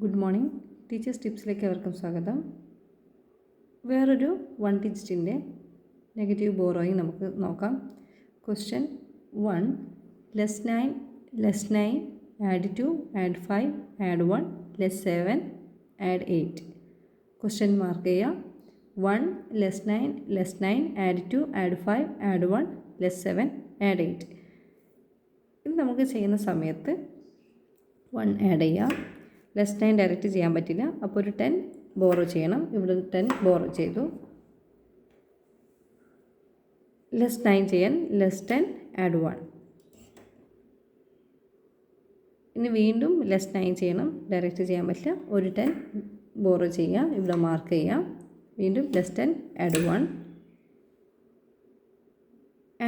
Good morning. Teachers ടിപ്സിലേക്ക് അവർക്കും സ്വാഗതം. വേറൊരു 1 ഡിജിറ്റിൻ്റെ നെഗറ്റീവ് ബോറോയിങ് നമുക്ക് നോക്കാം. Question 1, less 9 add 2 add 5 add 1 less 7 add 8. Question mark ചെയ്യുക. 1 less 9 add 2 add 5 add 1 less 7 add 8. ഇത് നമുക്ക് ചെയ്യുന്ന സമയത്ത് 1 ആഡ് ചെയ്യുക. ലെസ് 9 ഡയറക്റ്റ് ചെയ്യാൻ പറ്റില്ല, അപ്പോൾ ഒരു 10 ബോറോ ചെയ്യണം. ഇവിടെ 10 ബോറോ ചെയ്തു. ലെസ് 9 ചെയ്യാൻ ലെസ് 10 ആഡ് 1. ഇനി വീണ്ടും ലെസ് 9 ചെയ്യണം, ഡയറക്റ്റ് ചെയ്യാൻ പറ്റില്ല. ഒരു 10 ബോറോ ചെയ്യുക, ഇവിടെ മാർക്ക് ചെയ്യുക. വീണ്ടും ലെസ് 10 ആഡ് 1.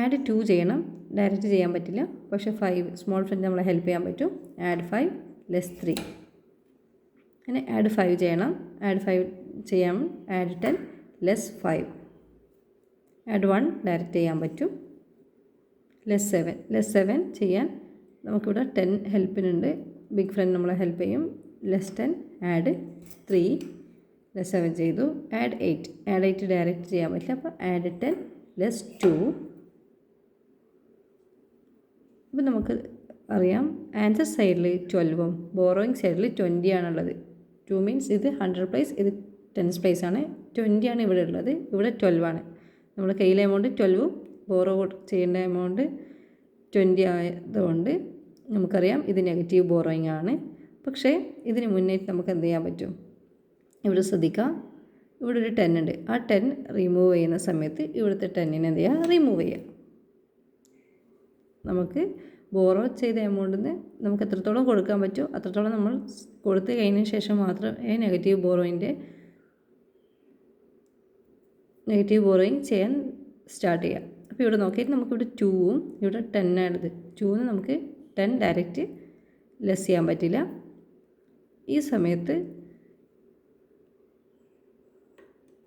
ആഡ് 2 ചെയ്യണം, ഡയറക്റ്റ് ചെയ്യാൻ പറ്റില്ല, പക്ഷേ 5 സ്മോൾ ഫ്രണ്ട് നമ്മളെ ഹെൽപ്പ് ചെയ്യാൻ പറ്റും. Add 5 less 3. അങ്ങനെ ആഡ് 5 ചെയ്യണം. ആഡ് 5 ചെയ്യാം. Add 10 less 5. ആഡ് 1 ഡയറക്റ്റ് ചെയ്യാൻ പറ്റും. ലെസ് 7 ചെയ്യാൻ നമുക്കിവിടെ 10 ഹെൽപ്പിനുണ്ട്. ബിഗ് ഫ്രണ്ട് നമ്മളെ ഹെൽപ്പ് ചെയ്യും. ലെസ് 10 ആഡ് 3 ലെസ് 7 ചെയ്തു. ആഡ് 8 ഡയറക്റ്റ് ചെയ്യാൻ പറ്റില്ല, അപ്പോൾ ആഡ് 10 ലെസ് 2. അപ്പോൾ നമുക്ക് അറിയാം ആൻസർ സൈഡിൽ 12ഉം ബോറോയിങ് സൈഡിൽ 20 ആണുള്ളത്. 2 മീൻസ് ഇത് 100 പ്ലേസ്, ഇത് 10 പ്ലേസ് ആണ്. 20 ആണ് ഇവിടെ ഉള്ളത്, ഇവിടെ 12 ആണ്. നമ്മുടെ കയ്യിലെ എമൗണ്ട് 12ഉം ബോറോ ചെയ്യേണ്ട എമൗണ്ട് 20 ആയതുകൊണ്ട് നമുക്കറിയാം ഇത് നെഗറ്റീവ് ബോറോയിങ് ആണ്. പക്ഷേ ഇതിന് മുന്നേറ്റ് നമുക്ക് എന്ത് ചെയ്യാൻ പറ്റും? ഇവിടെ ശ്രദ്ധിക്കുക, ഇവിടെ ഒരു 10 ഉണ്ട്. ആ 10 റിമൂവ് ചെയ്യുന്ന സമയത്ത് ഇവിടുത്തെ 10നെ എന്ത് ചെയ്യുക? റിമൂവ് ചെയ്യുക. നമുക്ക് ബോറോ ചെയ്ത എമൗണ്ടിൽ നിന്ന് നമുക്ക് എത്രത്തോളം കൊടുക്കാൻ പറ്റുമോ അത്രത്തോളം നമ്മൾ കൊടുത്തു കഴിഞ്ഞതിന് ശേഷം മാത്രമേ നെഗറ്റീവ് ബോറോയിങ് ചെയ്യാൻ സ്റ്റാർട്ട് ചെയ്യാം. അപ്പോൾ ഇവിടെ നോക്കിയിട്ട് നമുക്കിവിടെ 2ഉം ഇവിടെ 10 ആണിത്. 2ന് നമുക്ക് 10 ഡയറക്റ്റ് ലെസ് ചെയ്യാൻ പറ്റില്ല. ഈ സമയത്ത്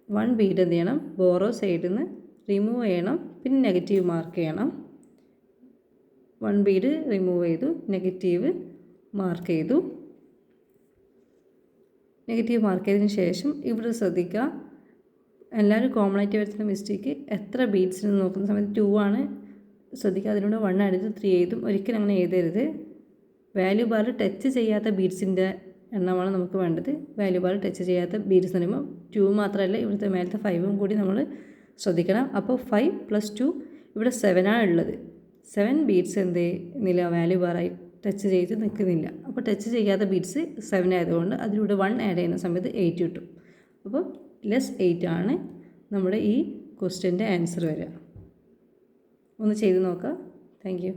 1 ബീഡ് എന്ത് ചെയ്യണം? ബോറോ സൈഡിൽ നിന്ന് റിമൂവ് ചെയ്യണം, പിന്നെ നെഗറ്റീവ് മാർക്ക് ചെയ്യണം. 1 ബീഡ് റിമൂവ് ചെയ്തു, നെഗറ്റീവ് മാർക്ക് ചെയ്തു. നെഗറ്റീവ് മാർക്ക് ചെയ്തതിന് ശേഷം ഇവിടെ ശ്രദ്ധിക്കുക, എല്ലാവരും കോമൺ ആയിട്ട് വരുന്ന മിസ്റ്റേക്ക് എത്ര ബീഡ്സിന് നോക്കുന്ന സമയത്ത് 2 ആണ് ശ്രദ്ധിക്കുക. അതിനോട് 1 എടുത്ത് 3 എഴുതും. ഒരിക്കലും അങ്ങനെ എഴുതരുത്. വാല്യൂ ബാർ ടച്ച് ചെയ്യാത്ത ബീഡ്സിൻ്റെ എണ്ണമാണ് നമുക്ക് വേണ്ടത്. വാല്യൂ ബാർ ടച്ച് ചെയ്യാത്ത ബീഡ്സ് എന്ന് പറയുമ്പോൾ 2 മാത്രമല്ല, ഇവിടുത്തെ മേലത്തെ 5ഉം കൂടി നമ്മൾ ശ്രദ്ധിക്കണം. അപ്പോൾ 5 + 2 ഇവിടെ 7 ആണ് ഉള്ളത്. 7 ബീഡ്സ് എന്ത് ചെയ്യുന്നില്ല? വാല്യൂ ബാറായി ടച്ച് ചെയ്ത് നിൽക്കുന്നില്ല. അപ്പോൾ ടച്ച് ചെയ്യാത്ത ബീഡ്സ് 7 ആയതുകൊണ്ട് അതിലൂടെ 1 ആഡ് ചെയ്യുന്ന സമയത്ത് 8 കിട്ടും. അപ്പോൾ ലെസ് 8 ആണ് നമ്മുടെ ഈ ക്വസ്റ്റ്യൻ്റെ ആൻസർ വരിക. ഒന്ന് ചെയ്ത് നോക്കാം. Thank you.